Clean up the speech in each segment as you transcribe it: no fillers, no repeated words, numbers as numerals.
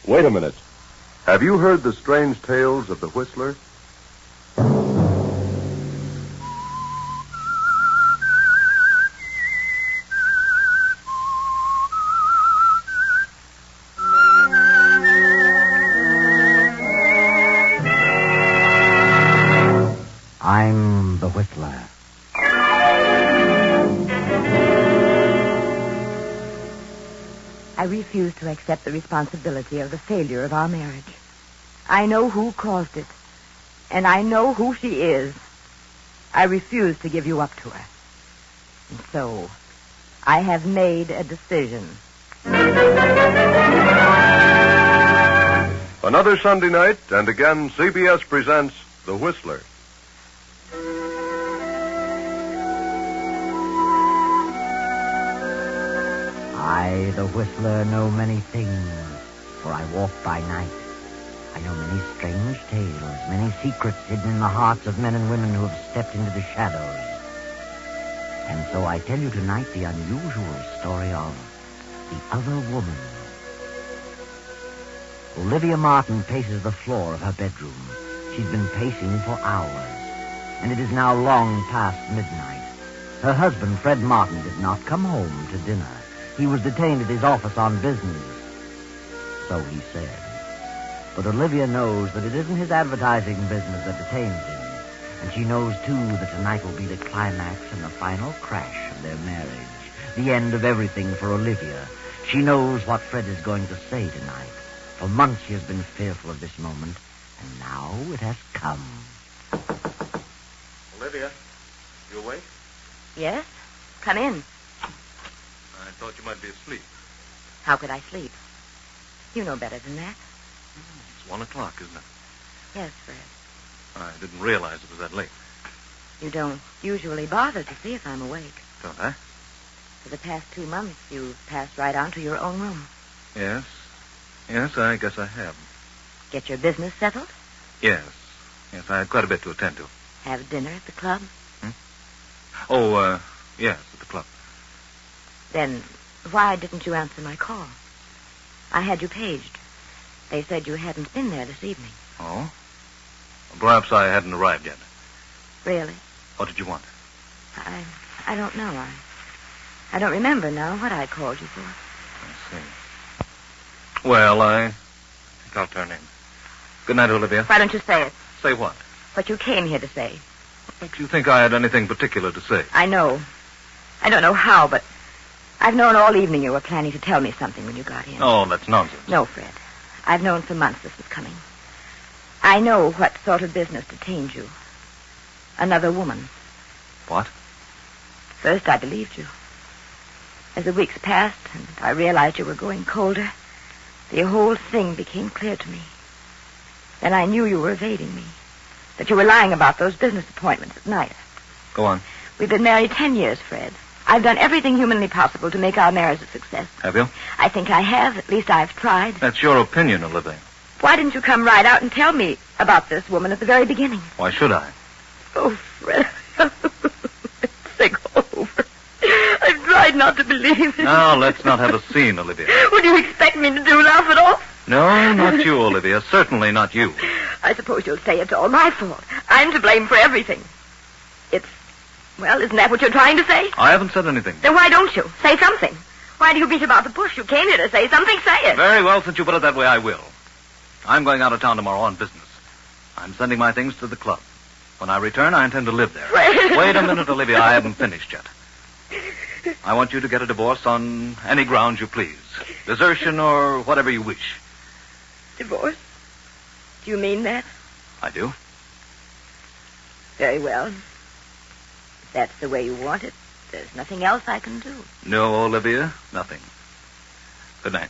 Wait a minute. Have you heard the strange tales of the Whistler? I'm the Whistler. I refuse to accept the responsibility of the failure of our marriage. I know who caused it, and I know who she is. I refuse to give you up to her. And so, I have made a decision. Another Sunday night, and again, CBS presents The Whistler. I, the Whistler, know many things, for I walk by night. I know many strange tales, many secrets hidden in the hearts of men and women who have stepped into the shadows. And so I tell you tonight the unusual story of the other woman. Olivia Martin paces the floor of her bedroom. She's been pacing for hours, and it is now long past midnight. Her husband, Fred Martin, did not come home to dinner. He was detained at his office on business. So he said. But Olivia knows that it isn't his advertising business that detains him. And she knows, too, that tonight will be the climax and the final crash of their marriage. The end of everything for Olivia. She knows what Fred is going to say tonight. For months she has been fearful of this moment, and now it has come. Olivia, you awake? Yes? Come in. I thought you might be asleep. How could I sleep? You know better than that. It's 1 o'clock, isn't it? Yes, Fred. I didn't realize it was that late. You don't usually bother to see if I'm awake. Don't I? For the past 2 months, you've passed right on to your own room. Yes. Yes, I guess I have. Get your business settled? Yes. Yes, I had quite a bit to attend to. Have dinner at the club? Oh, yes, at the club. Then why didn't you answer my call? I had you paged. They said you hadn't been there this evening. Oh? Perhaps I hadn't arrived yet. Really? What did you want? I don't know. I don't remember now what I called you for. I see. Well, I think I'll turn in. Good night, Olivia. Why don't you say it? Say what? What you came here to say. What makes you think I had anything particular to say? I know. I don't know how, but I've known all evening you were planning to tell me something when you got in. Oh, that's nonsense. No, Fred. I've known for months this was coming. I know what sort of business detained you. Another woman. What? First, I believed you. As the weeks passed and I realized you were growing colder, the whole thing became clear to me. Then I knew you were evading me, that you were lying about those business appointments at night. Go on. We've been married 10 years, Fred. I've done everything humanly possible to make our marriage a success. Have you? I think I have. At least I've tried. That's your opinion, Olivia. Why didn't you come right out and tell me about this woman at the very beginning? Why should I? Oh, Fred. It's sick all over. I've tried not to believe it. Now, let's not have a scene, Olivia. What do you expect me to do, laugh it off? No, not you, Olivia. Certainly not you. I suppose you'll say it's all my fault. I'm to blame for everything. Well, isn't that what you're trying to say? I haven't said anything. Then why don't you? Say something. Why do you beat about the bush? You came here to say something. Say it. Very well, since you put it that way, I will. I'm going out of town tomorrow on business. I'm sending my things to the club. When I return, I intend to live there. Fred. Wait a minute, Olivia. I haven't finished yet. I want you to get a divorce on any grounds you please. Desertion or whatever you wish. Divorce? Do you mean that? I do. Very well. If that's the way you want it, there's nothing else I can do. No, Olivia, nothing. Good night.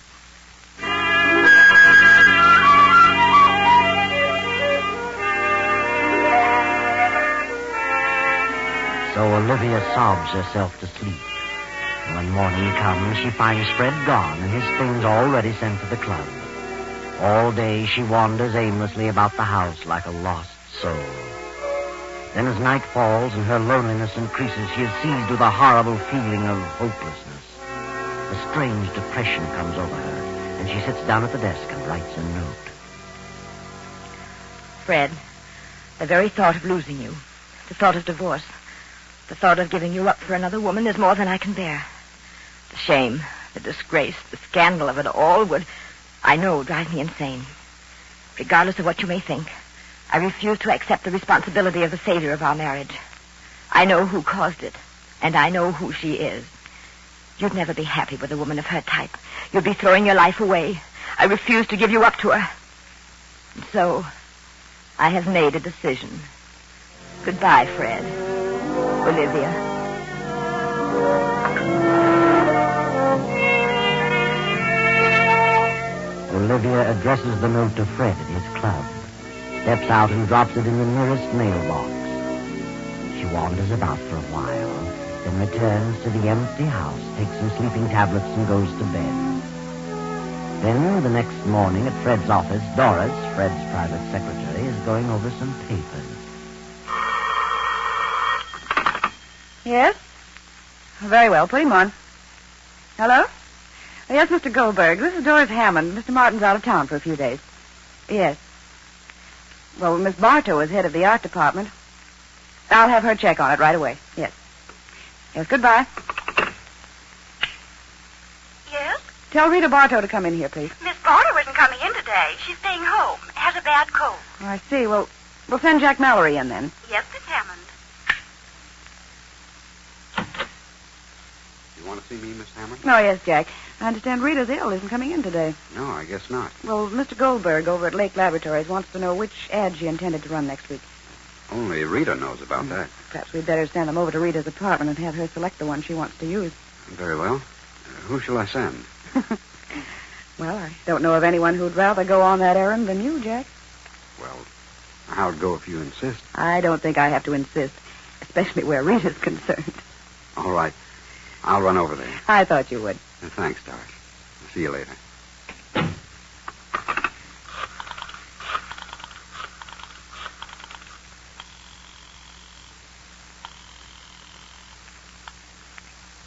So Olivia sobs herself to sleep. And when morning comes, she finds Fred gone and his things already sent to the club. All day she wanders aimlessly about the house like a lost soul. Then as night falls and her loneliness increases, she is seized with a horrible feeling of hopelessness. A strange depression comes over her, and she sits down at the desk and writes a note. Fred, the very thought of losing you, the thought of divorce, the thought of giving you up for another woman is more than I can bear. The shame, the disgrace, the scandal of it all would, I know, drive me insane. Regardless of what you may think, I refuse to accept the responsibility of the failure of our marriage. I know who caused it, and I know who she is. You'd never be happy with a woman of her type. You'd be throwing your life away. I refuse to give you up to her. And so, I have made a decision. Goodbye, Fred. Olivia. Olivia addresses the note to Fred at his club, steps out and drops it in the nearest mailbox. She wanders about for a while, then returns to the empty house, takes some sleeping tablets, and goes to bed. Then, the next morning at Fred's office, Doris, Fred's private secretary, is going over some papers. Yes? Very well. Put him on. Hello? Yes, Mr. Goldberg. This is Doris Hammond. Mr. Martin's out of town for a few days. Yes. Well, Miss Bartow is head of the art department. I'll have her check on it right away. Yes. Yes, goodbye. Yes? Tell Rita Bartow to come in here, please. Miss Bartow isn't coming in today. She's staying home. Has a bad cold. Oh, I see. Well, we'll send Jack Mallory in then. Yes, Miss Hammond. You want to see me, Miss Hammond? Oh, yes, Jack. I understand Rita's ill, isn't coming in today. No, I guess not. Well, Mr. Goldberg over at Lake Laboratories wants to know which ad she intended to run next week. Only Rita knows about that. Perhaps we'd better send them over to Rita's apartment and have her select the one she wants to use. Very well. Who shall I send? Well, I don't know of anyone who'd rather go on that errand than you, Jack. Well, how'd go if you insist? I don't think I have to insist, especially where Rita's concerned. All right. I'll run over there. I thought you would. Thanks, Doris. I'll see you later.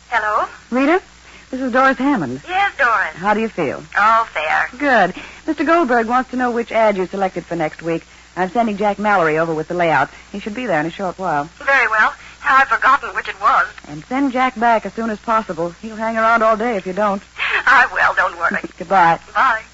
Hello? Rita, this is Doris Hammond. Yes, Doris. How do you feel? All fair. Good. Mr. Goldberg wants to know which ad you selected for next week. I'm sending Jack Mallory over with the layouts. He should be there in a short while. Very well. Now I've forgotten which it was. And send Jack back as soon as possible. He'll hang around all day if you don't. I will, don't worry. Goodbye. Bye.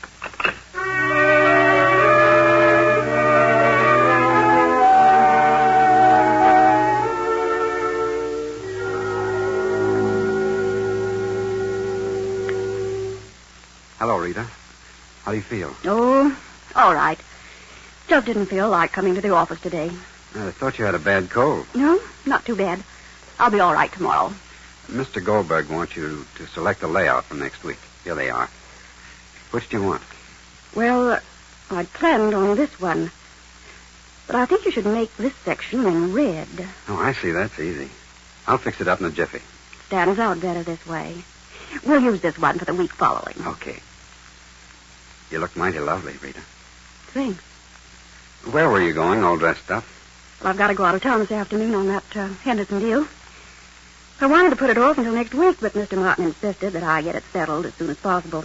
Hello, Rita. How do you feel? Oh, all right. Just didn't feel like coming to the office today. I thought you had a bad cold. No, not too bad. I'll be all right tomorrow. Mr. Goldberg wants you to select a layout for next week. Here they are. Which do you want? Well, I'd planned on this one. But I think you should make this section in red. Oh, I see. That's easy. I'll fix it up in a jiffy. Stands out better this way. We'll use this one for the week following. Okay. You look mighty lovely, Rita. Thanks. Where were you going, all dressed up? Well, I've got to go out of town this afternoon on that Henderson deal. I wanted to put it off until next week, but Mr. Martin insisted that I get it settled as soon as possible.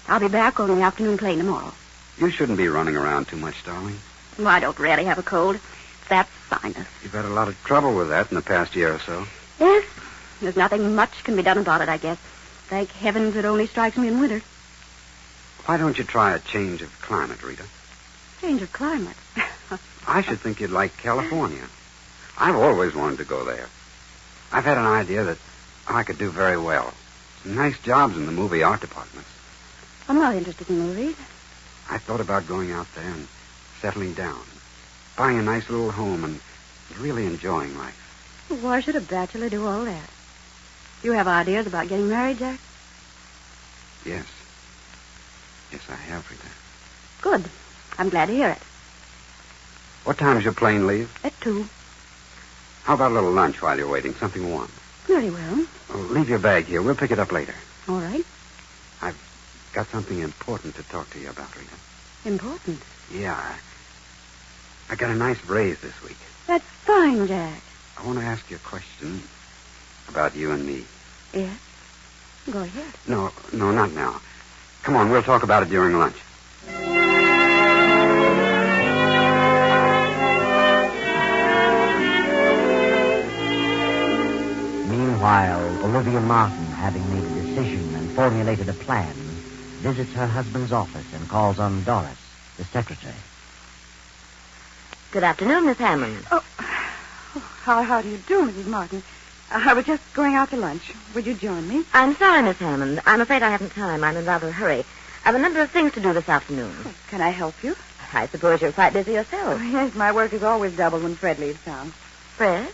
I'll be back on the afternoon plane tomorrow. You shouldn't be running around too much, darling. Well, I don't really have a cold. That's sinus. You've had a lot of trouble with that in the past year or so. Yes, there's nothing much can be done about it, I guess. Thank heavens it only strikes me in winter. Why don't you try a change of climate, Rita? Change of climate. I should think you'd like California. I've always wanted to go there. I've had an idea that I could do very well. Some nice jobs in the movie art departments. I'm not interested in movies. I thought about going out there and settling down, buying a nice little home and really enjoying life. Why should a bachelor do all that? You have ideas about getting married, Jack? Yes. Yes, I have, Rita. Good. I'm glad to hear it. What time's your plane leave? At 2. How about a little lunch while you're waiting? Something warm. Very well. Oh, leave your bag here. We'll pick it up later. All right. I've got something important to talk to you about, Rita. Important? Yeah. I got a nice raise this week. That's fine, Jack. I want to ask you a question about you and me. Yes? Go ahead. No, not now. Come on, we'll talk about it during lunch. Meanwhile, Olivia Martin, having made a decision and formulated a plan, visits her husband's office and calls on Doris, the secretary. Good afternoon, Miss Hammond. How do you do, Mrs. Martin? I was just going out to lunch. Would you join me? I'm sorry, Miss Hammond. I'm afraid I haven't time. I'm in rather a hurry. I've a number of things to do this afternoon. Oh, can I help you? I suppose you're quite busy yourself. Yes, my work is always doubled when Fred leaves town. Fred?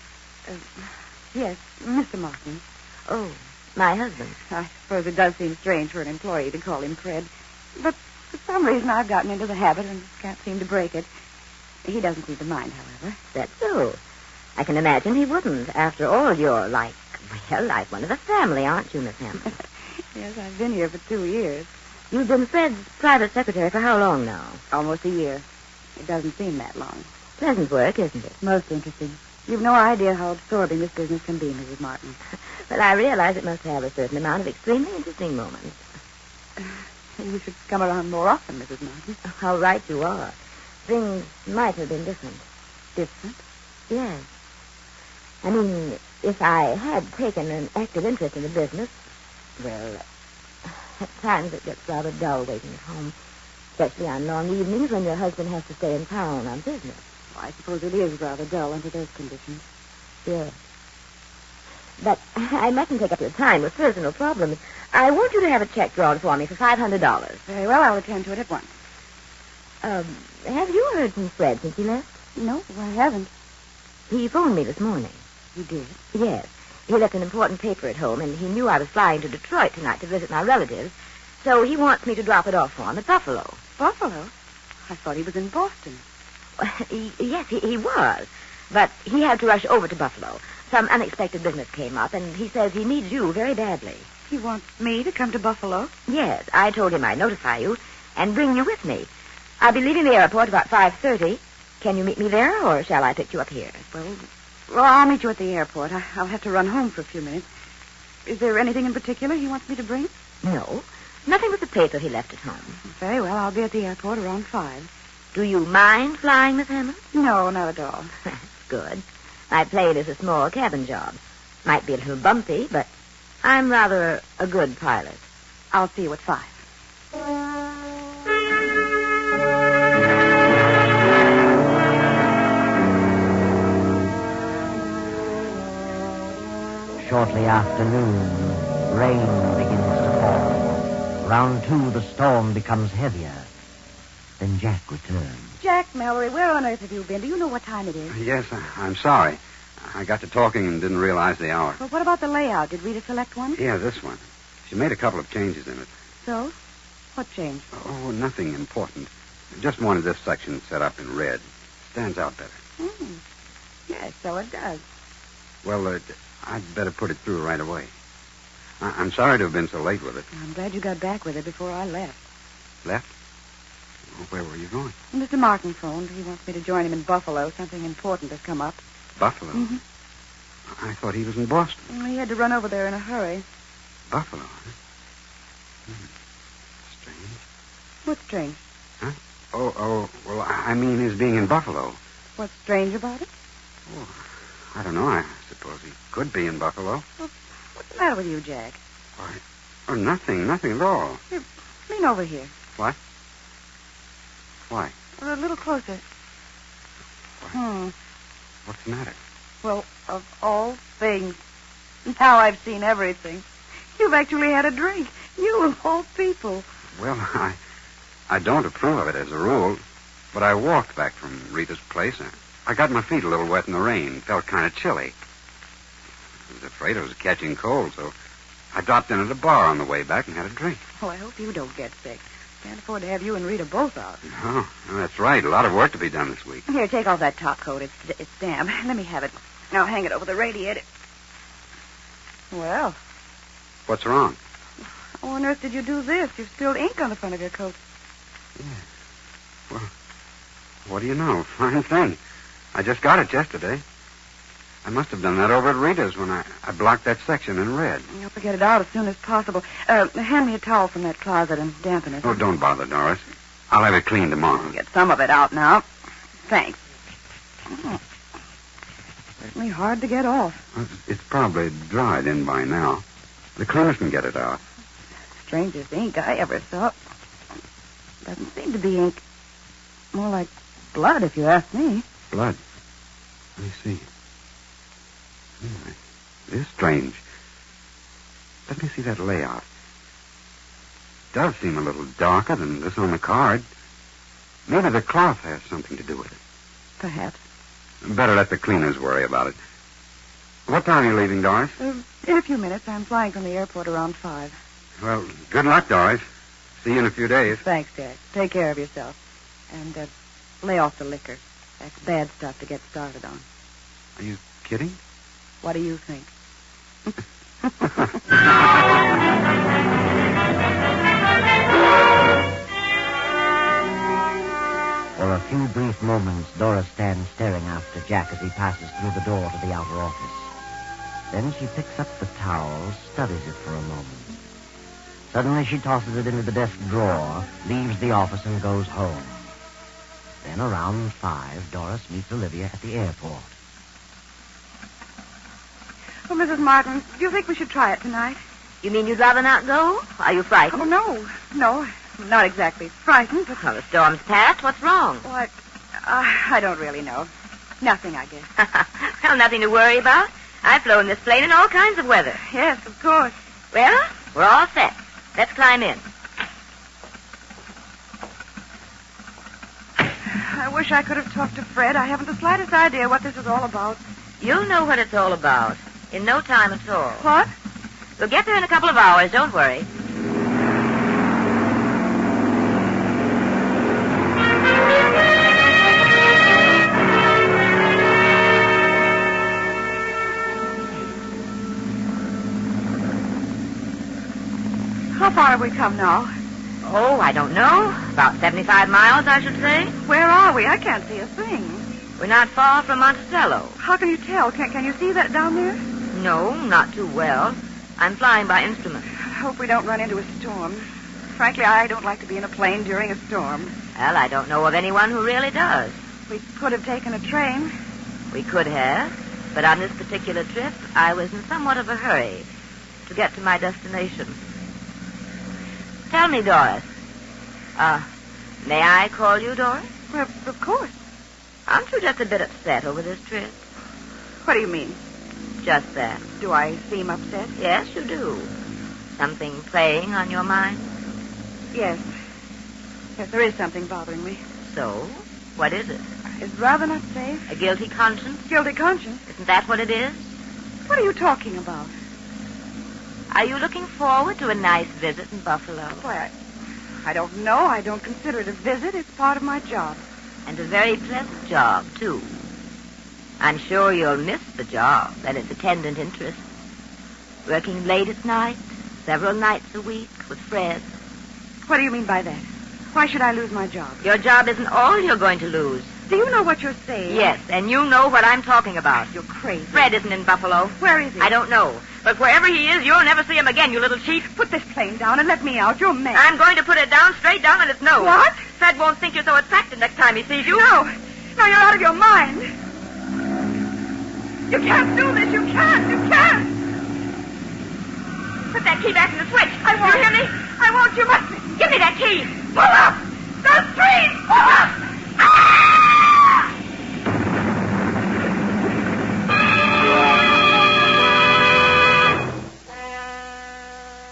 Yes, Mr. Martin. Oh, my husband. I suppose it does seem strange for an employee to call him Fred. But for some reason I've gotten into the habit and can't seem to break it. He doesn't seem to mind, however. That's so. I can imagine he wouldn't. After all, you're like one of the family, aren't you, Miss Hammond? Yes, I've been here for 2 years. You've been Fred's private secretary for how long now? Almost a year. It doesn't seem that long. Pleasant work, isn't it? Most interesting. You've no idea how absorbing this business can be, Mrs. Martin. Well, I realize it must have a certain amount of extremely interesting moments. You should come around more often, Mrs. Martin. How right you are. Things might have been different. Different? Yes. I mean, if I had taken an active interest in the business, well, at times it gets rather dull waiting at home, especially on long evenings when your husband has to stay in town on business. Well, I suppose it is rather dull under those conditions. Yes. But I mustn't take up your time with personal problems. I want you to have a check drawn for me for $500. Very well, I'll attend to it at once. Have you heard from Fred since he left? No, I haven't. He phoned me this morning. You did? Yes. He left an important paper at home, and he knew I was flying to Detroit tonight to visit my relatives, so he wants me to drop it off for him at Buffalo. Buffalo? I thought he was in Boston. Yes, he was, but he had to rush over to Buffalo. Some unexpected business came up, and he says he needs you very badly. He wants me to come to Buffalo? Yes, I told him I'd notify you and bring you with me. I'll be leaving the airport about 5:30. Can you meet me there, or shall I pick you up here? Well, I'll meet you at the airport. I'll have to run home for a few minutes. Is there anything in particular he wants me to bring? No, nothing but the paper he left at home. Very well, I'll be at the airport around 5. Do you mind flying, Miss Hammond? No, not at all. That's good. My plane is a small cabin job. Might be a little bumpy, but I'm rather a good pilot. I'll see you at 5. Shortly after noon, rain begins to fall. Round 2, the storm becomes heavier. Then Jack returns. Jack Mallory, where on earth have you been? Do you know what time it is? Yes, I'm sorry. I got to talking and didn't realize the hour. Well, what about the layout? Did Rita select one? Yeah, this one. She made a couple of changes in it. So? What changed? Oh, nothing important. Just wanted this section set up in red. Stands out better. Yes, so it does. Well, I'd better put it through right away. I'm sorry to have been so late with it. I'm glad you got back with it before I left. Left? Well, where were you going? Mr. Martin phoned. He wants me to join him in Buffalo. Something important has come up. Buffalo? Mm-hmm. I thought he was in Boston. He had to run over there in a hurry. Buffalo, huh? Strange. What's strange? Huh? Oh, well, I mean his being in Buffalo. What's strange about it? Oh, I don't know. I suppose he could be in Buffalo. Well, what's the matter with you, Jack? Why? Oh, nothing at all. Here, lean over here. What? Why? A little closer. What's the matter? Well, of all things, now I've seen everything. You've actually had a drink. You of all people. Well, I don't approve of it as a rule, but I walked back from Rita's place. I got my feet a little wet in the rain. Felt kind of chilly. I was afraid I was catching cold, so I dropped in at a bar on the way back and had a drink. Oh, I hope you don't get sick. Can't afford to have you and Rita both out. No, that's right. A lot of work to be done this week. Here, take off that top coat. It's damp. Let me have it. Now hang it over the radiator. Well. What's wrong? How on earth did you do this? You've spilled ink on the front of your coat. Yeah. Well, what do you know? Fine thing. I just got it yesterday. I must have done that over at Rita's when I blocked that section in red. You'll have to get it out as soon as possible. Hand me a towel from that closet and dampen it. Oh, don't bother, Doris. I'll have it cleaned tomorrow. Get some of it out now. Thanks. Certainly hard to get off. Well, it's probably dried in by now. The cleaners can get it out. Strangest ink I ever saw. Doesn't seem to be ink. More like blood, if you ask me. Blood. Let me see. It is strange. Let me see that layout. It does seem a little darker than this on the card. Maybe the cloth has something to do with it. Perhaps. Better let the cleaners worry about it. What time are you leaving, Doris? In a few minutes. I'm flying from the airport around 5. Well, good luck, Doris. See you in a few days. Thanks, Jack. Take care of yourself. And lay off the liquor. That's bad stuff to get started on. Are you kidding? What do you think? For a few brief moments, Doris stands staring after Jack as he passes through the door to the outer office. Then she picks up the towel, studies it for a moment. Suddenly she tosses it into the desk drawer, leaves the office, and goes home. Then around 5, Doris meets Olivia at the airport. Oh, Mrs. Martin, do you think we should try it tonight? You mean you'd rather not go? Are you frightened? Oh, no, not exactly frightened, but... Well, the storm's passed. What's wrong? What? I don't really know. Nothing, I guess. Well, nothing to worry about. I've flown this plane in all kinds of weather. Yes, of course. Well, we're all set. Let's climb in. I wish I could have talked to Fred. I haven't the slightest idea what this is all about. You'll know what it's all about. In no time at all. What? We'll get there in a couple of hours. Don't worry. How far have we come now? Oh, I don't know. About 75 miles, I should say. Where are we? I can't see a thing. We're not far from Monticello. How can you tell? Can you see that down there? No, not too well. I'm flying by instrument. I hope we don't run into a storm. Frankly, I don't like to be in a plane during a storm. Well, I don't know of anyone who really does. We could have taken a train. We could have, but on this particular trip, I was in somewhat of a hurry to get to my destination. Tell me, Doris. May I call you Doris? Well, of course. Aren't you just a bit upset over this trip? What do you mean? Just that. Do I seem upset? Yes, you do. Something playing on your mind? Yes. Yes, there is something bothering me. So, what is it? It's rather not safe. A guilty conscience? Guilty conscience? Isn't that what it is? What are you talking about? Are you looking forward to a nice visit in Buffalo? Why, I don't know. I don't consider it a visit. It's part of my job. And a very pleasant job, too. I'm sure you'll miss the job and its attendant interests. Working late at night, several nights a week with Fred. What do you mean by that? Why should I lose my job? Your job isn't all you're going to lose. Do you know what you're saying? Yes, and you know what I'm talking about. You're crazy. Fred isn't in Buffalo. Where is he? I don't know. But wherever he is, you'll never see him again, you little cheat. Put this plane down and let me out. You're mad. I'm going to put it down, straight down on its nose. What? Fred won't think you're so attractive next time he sees you. No. No, you're out of your mind. You can't do this. You can't. You can't. Put that key back in the switch. I won't. You hear me? I won't. You must. Give me that key. Pull up. Those trees. Pull up.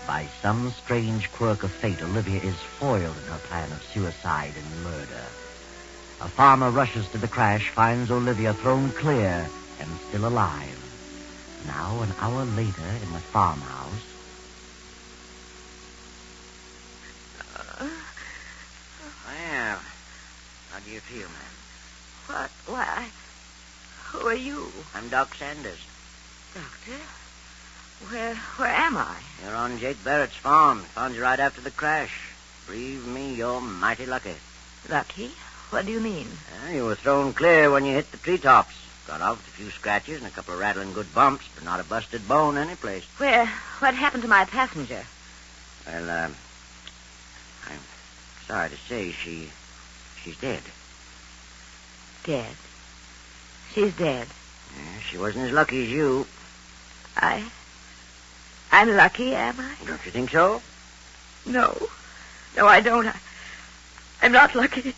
By some strange quirk of fate, Olivia is foiled in her plan of suicide and murder. A farmer rushes to the crash, finds Olivia thrown clear and still alive. Now, an hour later, in the farmhouse. Well, how do you feel, ma'am? What? Why? Who are you? I'm Doc Sanders. Doctor? Where am I? You're on Jake Barrett's farm. Found you right after the crash. Believe me, you're mighty lucky. Lucky? What do you mean? You were thrown clear when you hit the treetops. Got off with a few scratches and a couple of rattling good bumps, but not a busted bone anyplace. What happened to my passenger? Well, I'm sorry to say she's dead. Dead. She's dead. Yeah, she wasn't as lucky as you. I'm lucky, am I? Don't you think so? No. No, I don't. I'm not lucky.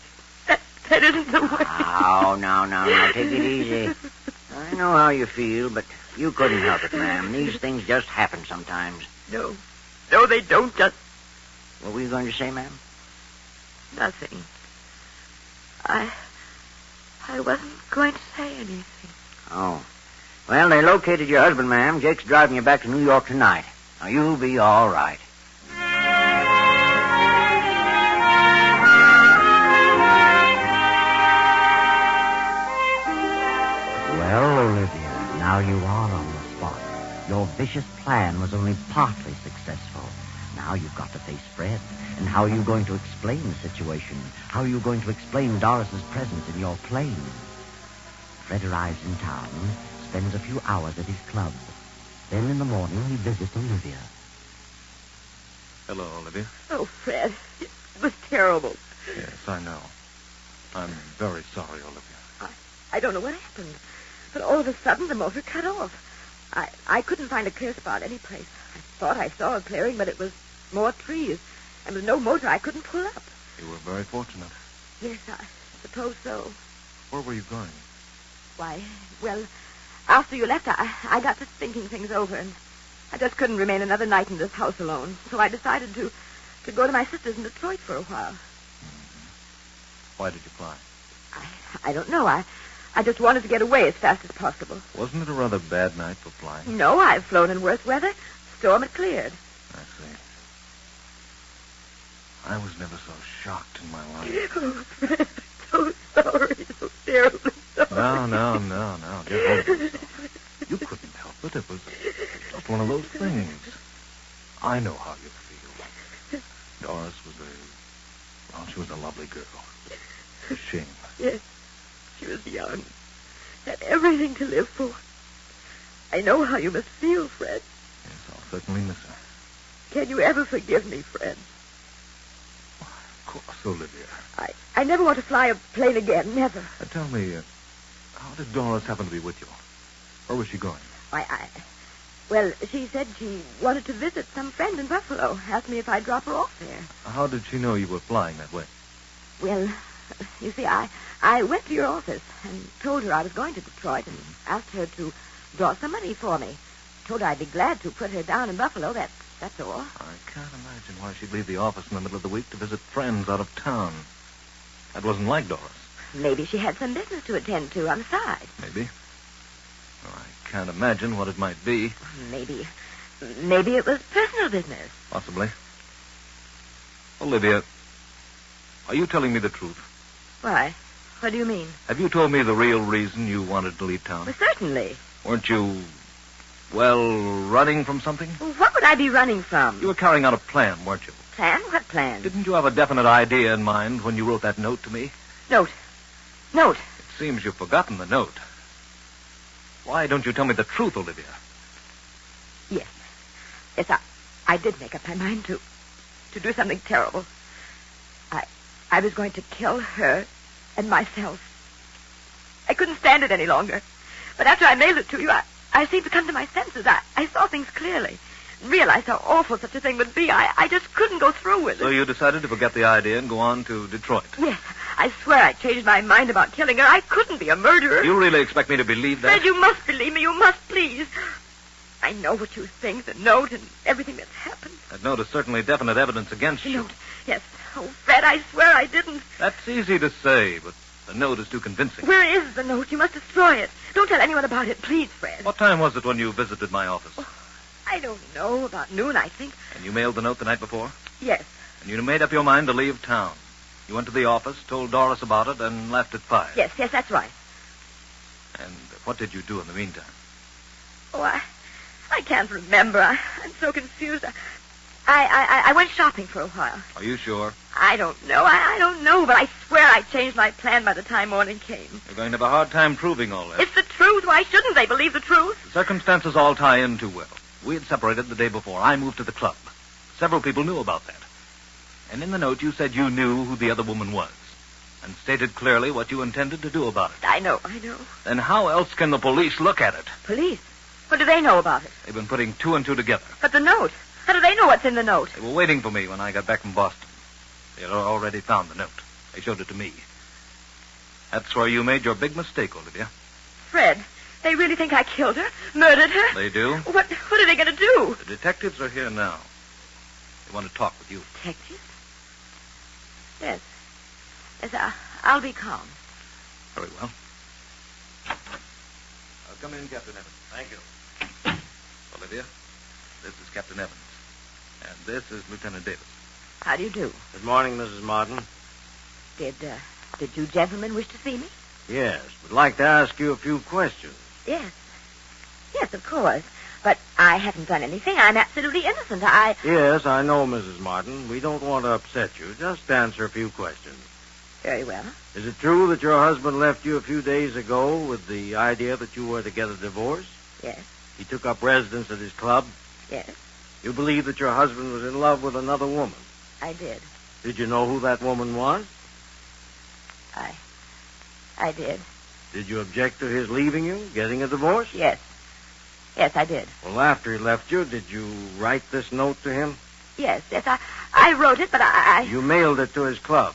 That isn't the way. Oh, now, take it easy. I know how you feel, but you couldn't help it, ma'am. These things just happen sometimes. No, they don't just... What were you going to say, ma'am? Nothing. I wasn't going to say anything. Oh. Well, they located your husband, ma'am. Jake's driving you back to New York tonight. Now, you'll be all right. Well, Olivia, now you are on the spot. Your vicious plan was only partly successful. Now you've got to face Fred. And how are you going to explain the situation? How are you going to explain Doris's presence in your plane? Fred arrives in town, spends a few hours at his club. Then in the morning, he visits Olivia. Hello, Olivia. Oh, Fred, it was terrible. Yes, I know. I'm very sorry, Olivia. I don't know what happened, but all of a sudden the motor cut off. I couldn't find a clear spot anyplace. I thought I saw a clearing, but it was more trees. And with no motor, I couldn't pull up. You were very fortunate. Yes, I suppose so. Where were you going? Why, well, after you left, I got to thinking things over, and I just couldn't remain another night in this house alone. So I decided to go to my sister's in Detroit for a while. Mm-hmm. Why did you fly? I don't know. I just wanted to get away as fast as possible. Wasn't it a rather bad night for flying? No, I've flown in worse weather. Storm had cleared. I see. I was never so shocked in my life. Oh, Fred, so sorry, so terribly sorry. No. Get hold of yourself. You couldn't help it. It was just one of those things. I know how you feel. Doris she was a lovely girl. A shame. Yes, she was young. Had everything to live for. I know how you must feel, Fred. Yes, I'll certainly miss her. Can you ever forgive me, Fred? Of course, Olivia. I never want to fly a plane again, never. Tell me, how did Doris happen to be with you? Where was she going? Well, she said she wanted to visit some friend in Buffalo. Asked me if I'd drop her off there. How did she know you were flying that way? Well, you see, I went to your office and told her I was going to Detroit and asked her to draw some money for me. Told her I'd be glad to put her down in Buffalo, that's all. I can't imagine why she'd leave the office in the middle of the week to visit friends out of town. That wasn't like Doris. Maybe she had some business to attend to on the side. Maybe. Well, I can't imagine what it might be. Maybe it was personal business. Possibly. Olivia, are you telling me the truth? Why? What do you mean? Have you told me the real reason you wanted to leave town? Well, certainly. Weren't you, running from something? Well, what would I be running from? You were carrying out a plan, weren't you? Plan? What plan? Didn't you have a definite idea in mind when you wrote that note to me? Note? It seems you've forgotten the note. Why don't you tell me the truth, Olivia? Yes, I did make up my mind to do something terrible. I was going to kill her and myself. I couldn't stand it any longer. But after I mailed it to you, I seemed to come to my senses. I saw things clearly. Realized how awful such a thing would be. I just couldn't go through with it. So you decided to forget the idea and go on to Detroit? Yes. I swear I changed my mind about killing her. I couldn't be a murderer. You really expect me to believe that? Fred, you must believe me. You must, please. I know what you think, the note and everything that's happened. That note is certainly definite evidence against you. The note, yes. Oh, Fred, I swear I didn't. That's easy to say, but the note is too convincing. Where is the note? You must destroy it. Don't tell anyone about it, please, Fred. What time was it when you visited my office? Oh, I don't know. About noon, I think. And you mailed the note the night before? Yes. And you made up your mind to leave town. You went to the office, told Doris about it, and left at 5. Yes, that's right. And what did you do in the meantime? Oh, I can't remember. I'm so confused. I went shopping for a while. Are you sure? I don't know. I don't know, but I swear I changed my plan by the time morning came. You're going to have a hard time proving all that. It's the truth. Why shouldn't they believe the truth? The circumstances all tie in too well. We had separated the day before. I moved to the club. Several people knew about that. And in the note, you said you knew who the other woman was and stated clearly what you intended to do about it. I know. Then how else can the police look at it? Police? What do they know about it? They've been putting two and two together. But the note. How do they know what's in the note? They were waiting for me when I got back from Boston. They had already found the note. They showed it to me. That's where you made your big mistake, Olivia. Fred, they really think I killed her? Murdered her? They do? What are they going to do? The detectives are here now. They want to talk with you. Detectives? Yes. Yes, I'll be calm. Very well. Come in, Captain Evans. Thank you. Olivia, this is Captain Evans. And this is Lieutenant Davis. How do you do? Good morning, Mrs. Martin. Did you gentlemen wish to see me? Yes, would like to ask you a few questions. Yes. Yes, of course. But I haven't done anything. I'm absolutely innocent. Yes, I know, Mrs. Martin. We don't want to upset you. Just answer a few questions. Very well. Is it true that your husband left you a few days ago with the idea that you were to get a divorce? Yes. He took up residence at his club? Yes. You believe that your husband was in love with another woman? I did. Did you know who that woman was? I did. Did you object to his leaving you, getting a divorce? Yes. Yes, I did. Well, after he left you, did you write this note to him? Yes, I wrote it, but I... You mailed it to his club?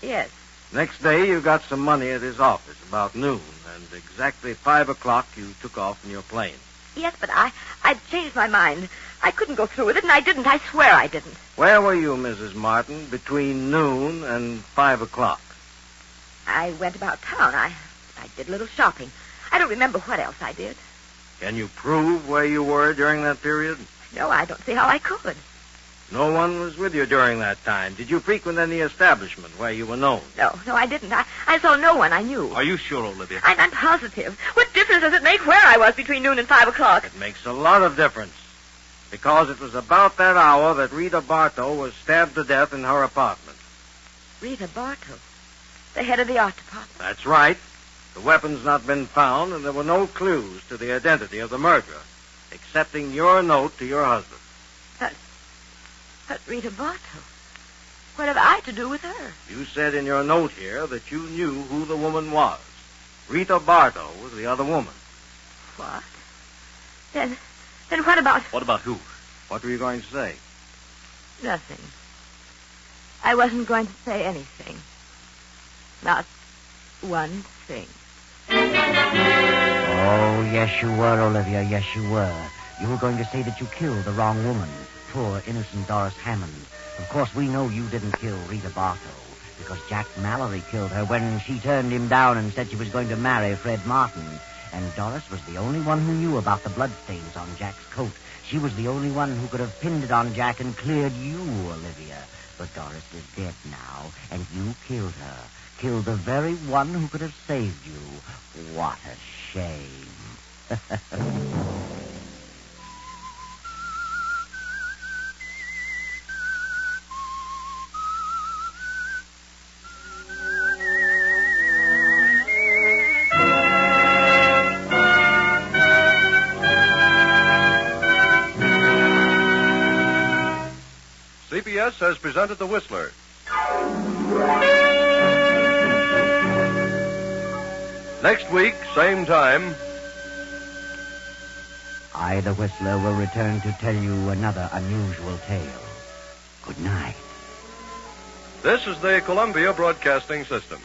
Yes. Next day, you got some money at his office, about noon, and exactly 5 o'clock, you took off in your plane. Yes, but I'd changed my mind. I couldn't go through with it, and I didn't. I swear I didn't. Where were you, Mrs. Martin, between noon and 5 o'clock? I went about town. I did a little shopping. I don't remember what else I did. Can you prove where you were during that period? No, I don't see how I could. No one was with you during that time. Did you frequent any establishment where you were known? No, I didn't. I saw no one I knew. Are you sure, Olivia? I'm positive. What difference does it make where I was between noon and 5 o'clock? It makes a lot of difference. Because it was about that hour that Rita Bartow was stabbed to death in her apartment. Rita Bartow? The head of the art department? That's right. The weapon's not been found, and there were no clues to the identity of the murderer, excepting your note to your husband. But Rita Bartow? What have I to do with her? You said in your note here that you knew who the woman was. Rita Bartow was the other woman. What? Then what about... What about who? What were you going to say? Nothing. I wasn't going to say anything. Not one thing. Oh, yes, you were, Olivia. Yes, you were. You were going to say that you killed the wrong woman. Poor, innocent Doris Hammond. Of course, we know you didn't kill Rita Bartow, because Jack Mallory killed her when she turned him down and said she was going to marry Fred Martin. And Doris was the only one who knew about the bloodstains on Jack's coat. She was the only one who could have pinned it on Jack and cleared you, Olivia. But Doris is dead now, and you killed her. Killed the very one who could have saved you. What a shame. CBS has presented The Whistler. Next week, same time. I, the Whistler, will return to tell you another unusual tale. Good night. This is the Columbia Broadcasting System.